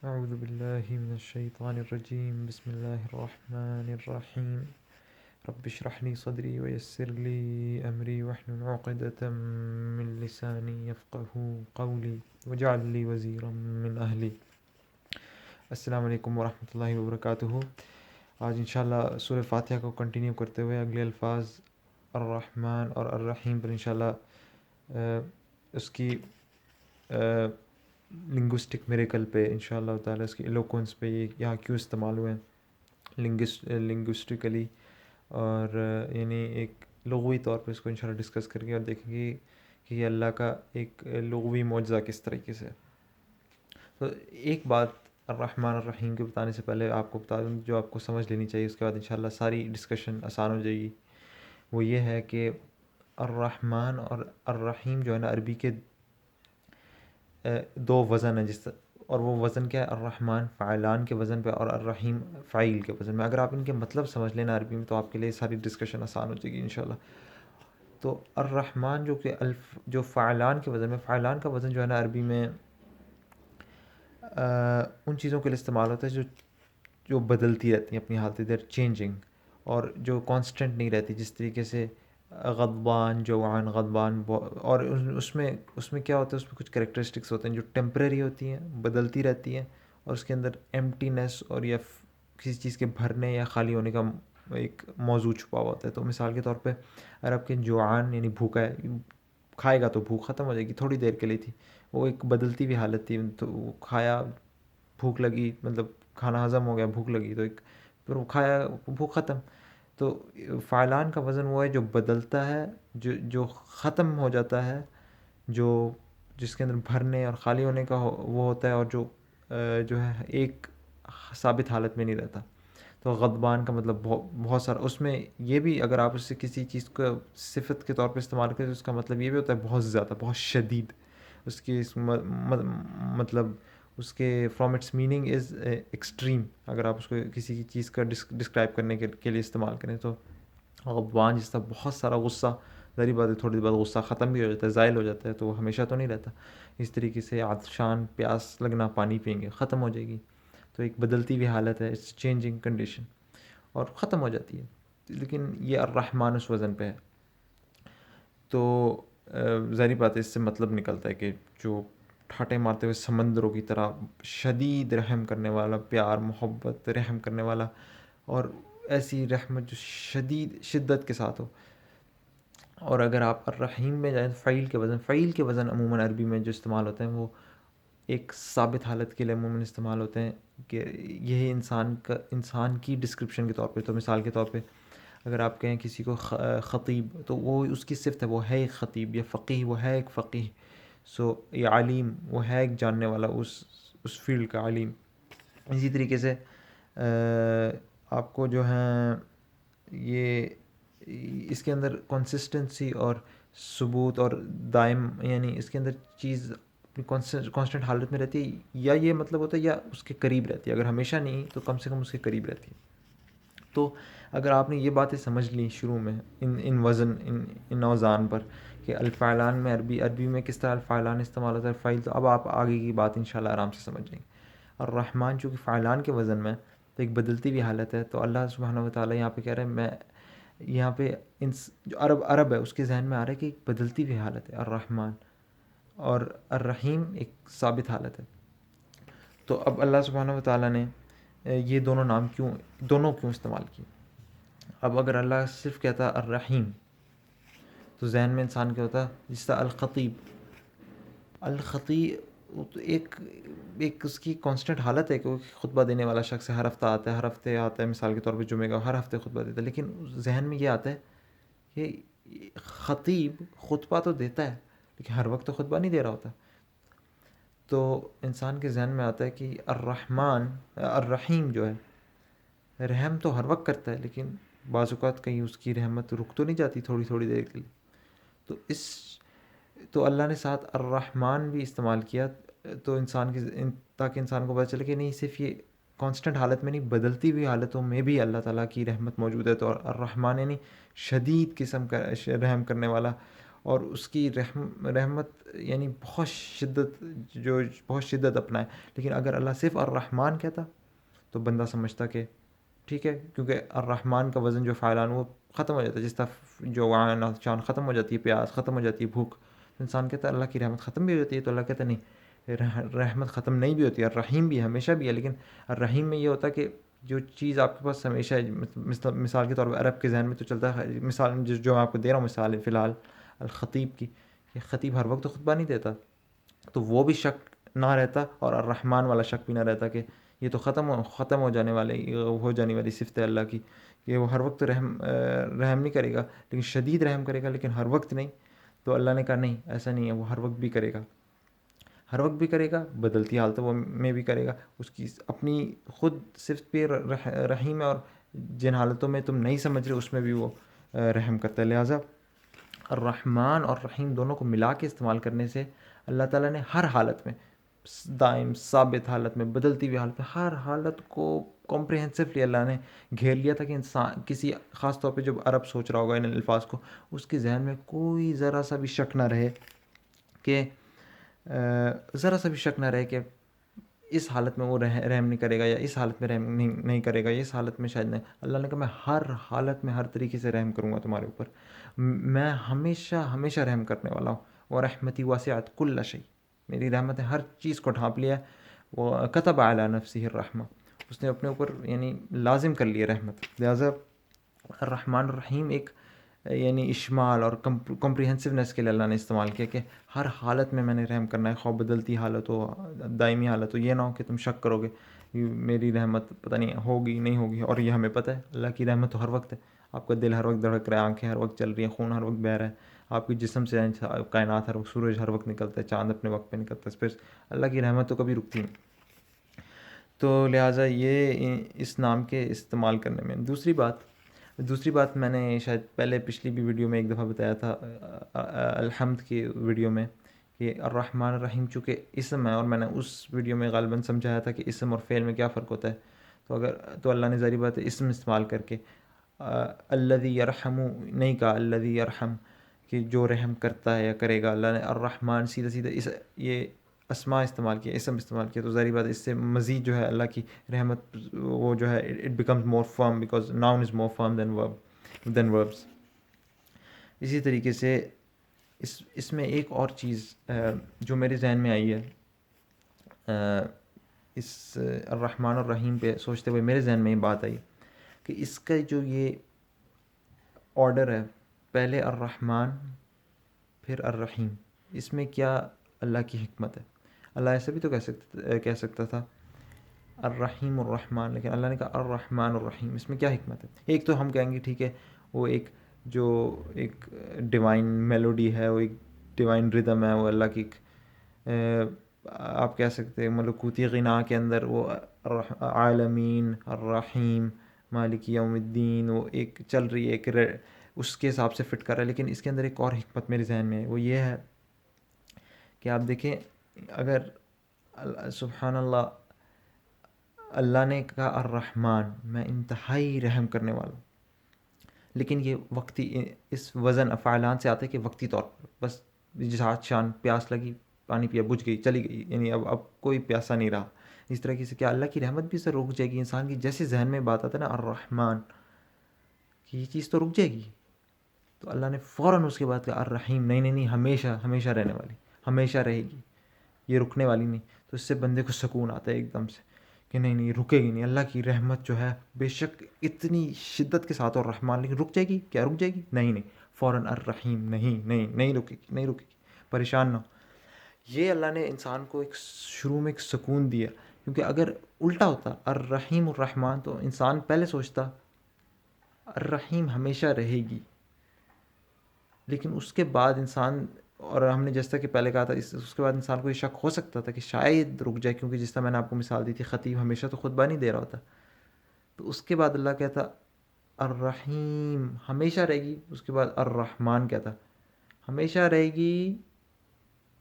اعوذ باللہ من الشیطان الرجیم بسم اللہ الرحمن الرحیم رب اشرح لی صدری ویسر لی امری واحلل عقدۃ من لسانی یفقہوا قولی واجعل لی وزیرا من اہلی۔ السلام علیکم ورحمۃ اللہ وبرکاتہ۔ آج انشاءاللہ سورہ فاتحہ کو کنٹینیو کرتے ہوئے اگلے الفاظ الرحمن اور الرحیم پر انشاءاللہ اس کی لنگوسٹک میریکل پہ انشاءاللہ تعالیٰ، اس کی ایلوکوینس پہ، یہ یہاں کیوں استعمال ہوئے ہیں لنگوسٹکلی، اور یعنی ایک لغوی طور پہ اس کو انشاءاللہ ڈسکس کر کے اور دیکھیں گے کہ یہ اللہ کا ایک لغوی معجزہ کس طریقے سے ہے۔ تو ایک بات الرحمن الرحیم کے بتانے سے پہلے آپ کو بتا دوں جو آپ کو سمجھ لینی چاہیے، اس کے بعد انشاءاللہ ساری ڈسکشن آسان ہو جائے گی۔ وہ یہ ہے کہ الرحمن اور الرحیم جو ہے نا، عربی کے دو وزن ہیں، اور وہ وزن کیا ہے؟ الرحمن فاعلان کے وزن پہ اور الرحیم فاعل کے وزن میں۔ اگر آپ ان کے مطلب سمجھ لینا عربی میں تو آپ کے لیے ساری ڈسکشن آسان ہو جائے گی انشاءاللہ۔ تو الرحمن جو کہ جو فاعلان کے وزن میں، فاعلان کا وزن جو ہے نا عربی میں ان چیزوں کے لیے استعمال ہوتا ہے جو بدلتی رہتی ہیں اپنی حالت، دیر چینجنگ، اور جو کانسٹنٹ نہیں رہتی، جس طریقے سے غضبان، جوعان، غضبان، اور اس میں کیا ہوتا ہے، اس میں کچھ کریکٹرسٹکس ہوتے ہیں جو ٹیمپریری ہوتی ہیں، بدلتی رہتی ہیں، اور اس کے اندر ایمٹینس اور یا کسی چیز کے بھرنے یا خالی ہونے کا ایک موضوع چھپا ہوا ہوتا ہے۔ تو مثال کے طور پہ اگر آپ کے جوعان یعنی بھوکا ہے، کھائے گا تو بھوک ختم ہو جائے گی، تھوڑی دیر کے لیے تھی، وہ ایک بدلتی ہوئی حالت تھی، تو وہ کھایا، بھوک لگی، مطلب کھانا ہضم ہو گیا، بھوک لگی تو ایک، پھر وہ کھایا، بھوک ختم۔ تو فاعلان کا وزن وہ ہے جو بدلتا ہے، جو ختم ہو جاتا ہے، جس کے اندر بھرنے اور خالی ہونے کا وہ ہوتا ہے، اور جو ہے ایک ثابت حالت میں نہیں رہتا۔ تو غضبان کا مطلب بہت سارا، اس میں یہ بھی اگر آپ اس سے کسی چیز کو صفت کے طور پہ استعمال کریں تو اس کا مطلب یہ بھی ہوتا ہے بہت زیادہ، بہت شدید۔ اس کی مطلب اس کے from its meaning is extreme, اگر آپ اس کو کسی چیز کا ڈسکرائب کرنے کے لیے استعمال کریں تو غضبان جس طرح بہت سارا غصہ، ظاہری بات ہے تھوڑی دیر بعد غصہ ختم بھی ہو جاتا ہے، زائل ہو جاتا ہے، تو وہ ہمیشہ تو نہیں رہتا۔ اس طریقے سے عطشان، پیاس لگنا، پانی پئیں گے، ختم ہو جائے گی، تو ایک بدلتی ہوئی حالت ہے، اٹس چینجنگ کنڈیشن، اور ختم ہو جاتی ہے۔ لیکن یہ الرحمن اس وزن پہ ہے، تو ظاہری بات ہے اس سے مطلب نکلتا ہے کہ جو ٹھاٹے مارتے ہوئے سمندروں کی طرح شدید رحم کرنے والا، پیار، محبت، رحم کرنے والا، اور ایسی رحمت جو شدید شدت کے ساتھ ہو۔ اور اگر آپ الرحیم میں جائیں تو فعیل کے وزن عموماً عربی میں جو استعمال ہوتے ہیں وہ ایک ثابت حالت کے لیے عموماً استعمال ہوتے ہیں، کہ یہی انسان کی ڈسکرپشن کے طور پہ۔ تو مثال کے طور پہ اگر آپ کہیں کسی کو خطیب، تو وہ اس کی صفت ہے، وہ ہے ایک خطیب، یا فقیہ، وہ ہے ایک فقیہ، یا عالم، وہ ہے ایک جاننے والا، اس فیلڈ کا عالم۔ اسی طریقے سے آپ کو جو ہیں یہ اس کے اندر کنسسٹنسی اور ثبوت اور دائم، یعنی اس کے اندر چیز اپنی کانسٹنٹ حالت میں رہتی ہے، یا یہ مطلب ہوتا ہے یا اس کے قریب رہتی ہے، اگر ہمیشہ نہیں تو کم سے کم اس کے قریب رہتی ہے۔ تو اگر آپ نے یہ باتیں سمجھ لی شروع میں ان اوزان پر کہ الفاعلان میں عربی میں کس طرح الفاعلان استعمال ہوتا ہے، فعیل، تو اب آپ آگے کی بات انشاءاللہ آرام سے سمجھ جائیں گے۔ الرحمن چونکہ فاعلان کے وزن میں تو ایک بدلتی ہوئی حالت ہے، تو اللہ سبحانہ و تعالیٰ یہاں پہ کہہ رہے ہیں، میں یہاں پہ جو عرب ہے اس کے ذہن میں آ رہا ہے کہ ایک بدلتی ہوئی حالت ہے الرحمن، اور الرحیم ایک ثابت حالت ہے۔ تو اب اللہ سبحانہ و تعالیٰ نے یہ دونوں کیوں استعمال کیے؟ اب اگر اللہ صرف کہتا الرحیم تو ذہن میں انسان کیا ہوتا، جس طرح الخطیب تو ایک اس کی کانسٹنٹ حالت ہے کہ وہ خطبہ دینے والا شخص ہر ہفتے آتا ہے، مثال کے طور پہ جمعے کا ہر ہفتے خطبہ دیتا ہے، لیکن ذہن میں یہ آتا ہے کہ خطیب خطبہ تو دیتا ہے لیکن ہر وقت تو خطبہ نہیں دے رہا ہوتا۔ تو انسان کے ذہن میں آتا ہے کہ الرحیم جو ہے، رحم تو ہر وقت کرتا ہے، لیکن بعض اوقات کہیں اس کی رحمت رک تو نہیں جاتی تھوڑی تھوڑی دیر کے لیے، تو اللہ نے ساتھ الرحمن بھی استعمال کیا، تو تاکہ انسان کو پتہ چلے کہ نہیں، صرف یہ کانسٹنٹ حالت میں نہیں، بدلتی ہوئی حالتوں میں بھی اللہ تعالیٰ کی رحمت موجود ہے۔ تو الرحمن یعنی شدید قسم کا رحم کرنے والا، اور اس کی رحمت یعنی بہت شدت، جو بہت شدت اپنائے. لیکن اگر اللہ صرف الرحمن کہتا تو بندہ سمجھتا کہ ٹھیک ہے، کیونکہ الرحمن کا وزن جو فعلان وہ ختم ہو جاتا ہے، جس طرح جو عین اور شان ختم ہو جاتی ہے، پیاس ختم ہو جاتی ہے، بھوک. انسان کہتا ہے اللہ کی رحمت ختم بھی ہو جاتی ہے، تو اللہ کہتا نہیں، رحمت ختم نہیں بھی ہوتی ہے، الرحیم بھی ہمیشہ بھی ہے. لیکن الرحیم میں یہ ہوتا ہے کہ جو چیز آپ کے پاس ہمیشہ ہے، مثال کے طور پر عرب کے ذہن میں تو چلتا ہے، مثال جو میں آپ کو دے رہا ہوں مثال ہے فی الحال الخطیب کی، کہ خطیب ہر وقت تو خطبہ نہیں دیتا، تو وہ بھی شک نہ رہتا اور الرحمن والا شک بھی نہ رہتا کہ یہ تو ختم ہو جانے والی صفت ہے اللہ کی، کہ وہ ہر وقت رحم نہیں کرے گا، لیکن شدید رحم کرے گا، لیکن ہر وقت نہیں. تو اللہ نے کہا نہیں، ایسا نہیں ہے، وہ ہر وقت بھی کرے گا، ہر وقت بھی کرے گا، بدلتی حالتوں میں بھی کرے گا. اس کی اپنی خود صفت پہ رحیم ہے، اور جن حالتوں میں تم نہیں سمجھ رہے اس میں بھی وہ رحم کرتا ہے. لہٰذا الرحمن اور رحیم دونوں کو ملا کے استعمال کرنے سے اللہ تعالیٰ نے ہر حالت میں، دائم ثابت حالت میں، بدلتی ہوئی حالت میں، ہر حالت کو کمپریہنسولی اللہ نے گھیر لیا تھا کہ انسان کسی خاص طور پہ جب عرب سوچ رہا ہوگا ان الفاظ کو، اس کے ذہن میں کوئی ذرا سا بھی شک نہ رہے کہ اس حالت میں وہ رحم نہیں کرے گا، یا اس حالت میں رحم نہیں کرے گا، یا اس حالت میں شاید نہیں. اللہ نے کہا میں ہر حالت میں ہر طریقے سے رحم کروں گا تمہارے اوپر، میں ہمیشہ رحم کرنے والا ہوں. ورحمتی واسعت کل شیء، میری رحمت نے ہر چیز کو ڈھانپ لیا ہے. وہ کتب علی نفسہ الرحمہ، اس نے اپنے اوپر یعنی لازم کر لی رحمت. لہٰذا الرحمن الرحیم ایک یعنی اشمال اور کمپریہنسونیس کے لیے اللہ نے استعمال کیا کہ ہر حالت میں نے رحم کرنا ہے، خواہ بدلتی حالت ہو، دائمی حالت ہو. یہ نہ ہو کہ تم شک کرو گے میری رحمت پتہ نہیں ہوگی نہیں ہوگی، اور یہ ہمیں پتہ ہے اللہ کی رحمت تو ہر وقت ہے. آپ کا دل ہر وقت دھڑک رہا ہے، آنکھیں ہر وقت چل رہی ہیں، خون ہر وقت بہہ رہا ہے، آپ کے جسم سے کائنات ہر وقت، سورج ہر وقت نکلتا ہے، چاند اپنے وقت پہ نکلتا ہے. پھر اللہ کی رحمت تو کبھی رکتی نہیں. تو لہٰذا یہ اس نام کے استعمال کرنے میں دوسری بات میں نے شاید پہلے پچھلی بھی ویڈیو میں ایک دفعہ بتایا تھا الحمد کی ویڈیو میں، کہ الرحمن الرحیم چونکہ اسم ہے، اور میں نے اس ویڈیو میں غالباً سمجھایا تھا کہ اسم اور فعل میں کیا فرق ہوتا ہے. تو اللہ نے ظاہری بات ہے اسم استعمال کر کے الذی یرحم نہیں کہا الذی یرحم، کہ جو رحم کرتا ہے یا کرے گا. اللہ نے الرحمن سیدھا یہ اسماء استعمال کیا، اسم استعمال کیا. تو ظاہری بات ہے اس سے مزید جو ہے اللہ کی رحمت وہ جو ہے it becomes more firm, because noun is more firm than verbs. اسی طریقے سے اس میں ایک اور چیز جو میرے ذہن میں آئی ہے، اس الرحمن الرحیم پہ سوچتے ہوئے میرے ذہن میں یہ بات آئی کہ اس کا جو یہ آرڈر ہے، پہلے الرحمن پھر الرحیم، اس میں کیا اللہ کی حکمت ہے؟ اللہ ایسا بھی تو کہہ سکتا تھا الرحیم الرحمن، لیکن اللہ نے کہا الرحمن الرحیم. اس میں کیا حکمت ہے؟ ایک تو ہم کہیں گے ٹھیک ہے، وہ ایک ڈیوائن میلوڈی ہے، وہ ایک ڈیوائن ردم ہے، وہ اللہ کی آپ کہہ سکتے ہیں ملکوتی غنا کے اندر وہ عالمین الرحیم مالک یوم الدین وہ ایک چل رہی ہے، ایک اس کے حساب سے فٹ کر رہا ہے. لیکن اس کے اندر ایک اور حکمت میرے ذہن میں ہے، وہ یہ ہے کہ آپ دیکھیں اگر سبحان اللہ اللہ نے کہا الرحمن، میں انتہائی رحم کرنے والا ہوں، لیکن یہ وقتی اس وزن افعالان سے آتا ہے کہ وقتی طور پر بس جہاد شان پیاس لگی پانی پیا بجھ گئی چلی گئی، یعنی اب کوئی پیاسا نہیں رہا. اس طرح کی سے کیا اللہ کی رحمت بھی سے رک جائے گی؟ انسان کی جیسے ذہن میں بات آتا ہے نا الرحمن کہ یہ چیز تو رک جائے گی، تو اللہ نے فوراً اس کے بعد کہا الرحیم، نہیں ہمیشہ رہنے والی، ہمیشہ رہے گی، یہ رکنے والی نہیں. تو اس سے بندے کو سکون آتا ہے ایک دم سے کہ نہیں رکے گی نہیں. اللہ کی رحمت جو ہے بے شک اتنی شدت کے ساتھ اور رحمان، لیکن رک جائے گی کیا؟ رک جائے گی نہیں، فوراً الرحیم، نہیں رکے گی، پریشان نہ ہو. یہ اللہ نے انسان کو ایک شروع میں ایک سکون دیا، کیونکہ اگر الٹا ہوتا الرحیم الرحمن تو انسان پہلے سوچتا الرحیم ہمیشہ رہے گی، لیکن اس کے بعد انسان، اور ہم نے جیسا کہ پہلے کہا تھا اس کے بعد انسان کو یہ شک ہو سکتا تھا کہ شاید رک جائے، کیونکہ جس طرح میں نے آپ کو مثال دی تھی خطیب ہمیشہ تو خطبہ نہیں دے رہا ہوتا. تو اس کے بعد اللہ کہتا الرحیم ہمیشہ رہے گی، اس کے بعد الرحمن کہتا ہمیشہ رہے گی،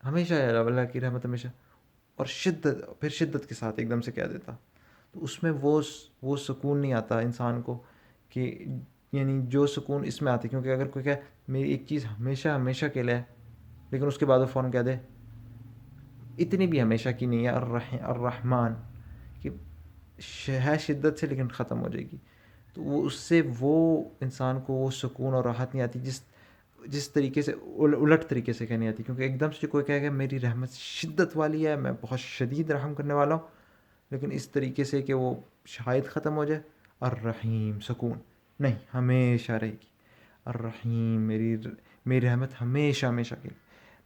ہمیشہ ہے اللہ کی رحمت ہمیشہ، اور پھر شدت کے ساتھ ایک دم سے کہہ دیتا. تو اس میں وہ سکون نہیں آتا انسان کو کہ یعنی جو سکون اس میں آتا ہے، کیونکہ اگر کوئی کہے میری ایک چیز ہمیشہ ہمیشہ کے لیے ہے، لیکن اس کے بعد وہ فوراً کہہ دے اتنی بھی ہمیشہ کی نہیں ہے الرحمن، کہ ہے شدت سے لیکن ختم ہو جائے گی، تو وہ اس سے وہ انسان کو وہ سکون اور راحت نہیں آتی جس طریقے سے الٹ طریقے سے کہنی آتی. کیونکہ ایک دم سے کوئی کہے گا میری رحمت شدت والی ہے، میں بہت شدید رحم کرنے والا ہوں، لیکن اس طریقے سے کہ وہ شاید ختم ہو جائے. الرحیم سکون نہیں، ہمیشہ رہے گی. الرحیم میری رحمت ہمیشہ ہمیشہ کی،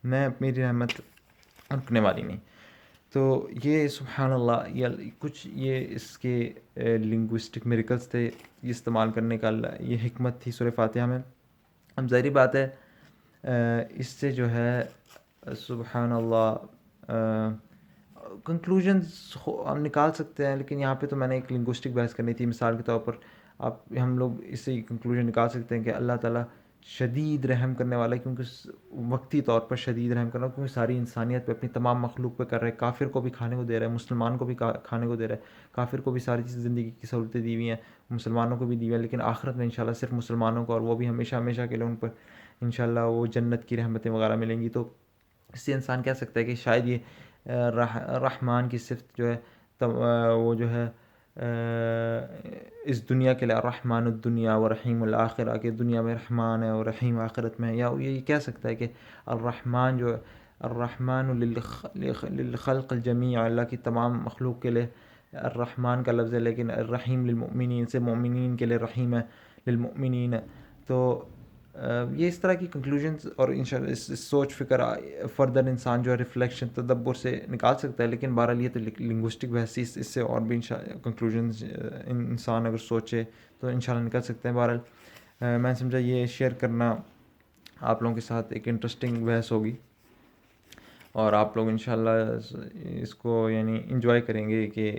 میری رحمت رکنے والی نہیں. تو یہ سبحان اللہ یہ کچھ یہ اس کے لنگوسٹک میریکلز تھے، یہ استعمال کرنے کا یہ حکمت تھی سورہ فاتحہ میں. اب ظاہری بات ہے اس سے جو ہے سبحان اللہ کنکلوژنز ہم نکال سکتے ہیں، لیکن یہاں پہ تو میں نے ایک لنگوسٹک بحث کرنی تھی. مثال کے طور پر ہم لوگ اس سے کنکلوژن نکال سکتے ہیں کہ اللہ تعالیٰ شدید رحم کرنے والا ہے، کیونکہ وقتی طور پر شدید رحم کرنا، کیونکہ ساری انسانیت پہ اپنی تمام مخلوق پہ کر رہا ہے. کافر کو بھی کھانے کو دے رہا ہے، مسلمان کو بھی کھانے کو دے رہا ہے. کافر کو بھی ساری چیز زندگی کی سہولتیں دی ہوئی ہیں، مسلمانوں کو بھی دی ہوئی ہیں، لیکن آخرت میں انشاءاللہ صرف مسلمانوں کو، اور وہ بھی ہمیشہ ہمیشہ کے لیے ان پر انشاءاللہ وہ جنت کی رحمتیں وغیرہ ملیں گی. تو اس سے انسان کہہ سکتا ہے کہ شاید یہ رحمان کی صفت جو ہے وہ جو ہے اس دنیا کے لیے الرحمن الدنیا و رحیم الآخرہ، کہ دنیا میں رحمان ہے اور رحیم آخرت میں ہے. یا یہ کہہ سکتا ہے کہ الرحمن جو ہے الرحمن للخلق الجمیع، اللہ کی تمام مخلوق کے لیے الرحمن کا لفظ ہے، لیکن الرحیم للمؤمنین سے مومنین کے لیے رحیم ہے للمؤمنین. تو یہ اس طرح کی کنکلوژنز اور انشاءاللہ اس سوچ فکر فردر انسان جو ہے ریفلیکشن تدبر سے نکال سکتا ہے. لیکن بہرحال یہ تو لنگوسٹک بحث، اس سے اور بھی کنکلوژنز انسان اگر سوچے تو انشاءاللہ نکل سکتے ہیں. بہرحال میں سمجھا یہ شیئر کرنا آپ لوگوں کے ساتھ ایک انٹرسٹنگ بحث ہوگی، اور آپ لوگ انشاءاللہ اس کو یعنی انجوائے کریں گے کہ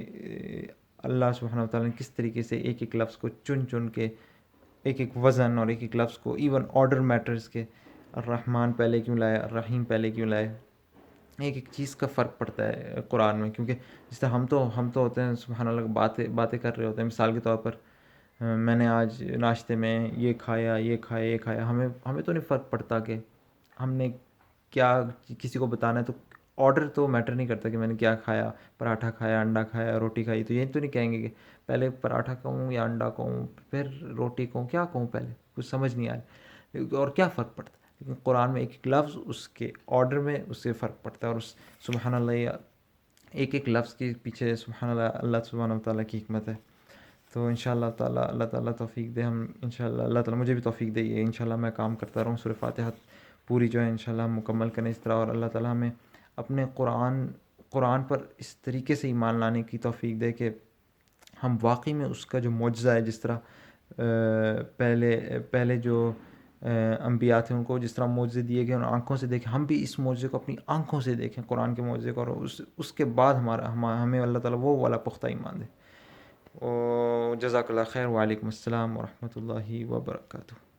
اللہ سبحانہ و تعالیٰ نے کس طریقے سے ایک ایک لفظ کو چن کے، ایک ایک وزن اور ایک ایک لفظ کو، ایون آرڈر میٹرز کے الرحمن پہلے کیوں لائے، الرحیم پہلے کیوں لائے. ایک ایک چیز کا فرق پڑتا ہے قرآن میں. کیونکہ جس طرح ہم تو ہوتے ہیں سبحان اللہ باتیں کر رہے ہوتے ہیں. مثال کے طور پر میں نے آج ناشتے میں یہ کھایا، ہمیں تو نہیں فرق پڑتا کہ ہم نے کیا کسی کو بتانا ہے. تو آرڈر تو میٹر نہیں کرتا کہ میں نے کیا کھایا، پراٹھا کھایا، انڈا کھایا، روٹی کھائی. تو یہ تو نہیں کہیں گے کہ پہلے پراٹھا کہوں یا انڈا کہوں پھر روٹی کہوں، کیا کہوں پہلے، کچھ سمجھ نہیں آئے. اور کیا فرق پڑتا ہے. لیکن قرآن میں ایک ایک لفظ اس کے آرڈر میں اس سے فرق پڑتا ہے. اور سبحان اللہ ایک ایک لفظ کے پیچھے سبحان اللہ اللہ سبحانہ و تعالیٰ کی حکمت ہے. تو انشاءاللہ تعالیٰ اللہ تعالیٰ توفیق دے. ہم انشاءاللہ اللہ تعالیٰ مجھے بھی توفیق دے، یہ انشاءاللہ میں کام کرتا رہوں. سورہ فاتحہ پوری جو ہے انشاءاللہ ہم مکمل کریں اس طرح، اور اللہ تعالیٰ ہمیں اپنے قرآن پر اس طریقے سے ایمان لانے کی توفیق دے کہ ہم واقعی میں اس کا جو معجزہ ہے، جس طرح پہلے جو انبیاء تھے ان کو جس طرح معجزے دیے گئے ان آنکھوں سے دیکھیں، ہم بھی اس معجزے کو اپنی آنکھوں سے دیکھیں، قرآن کے معجزے کو، اور اس کے بعد ہمیں اللہ تعالیٰ وہ والا پختہ ایمان دے. جزاک اللہ خیر. وعلیکم السلام ورحمۃ اللہ وبرکاتہ.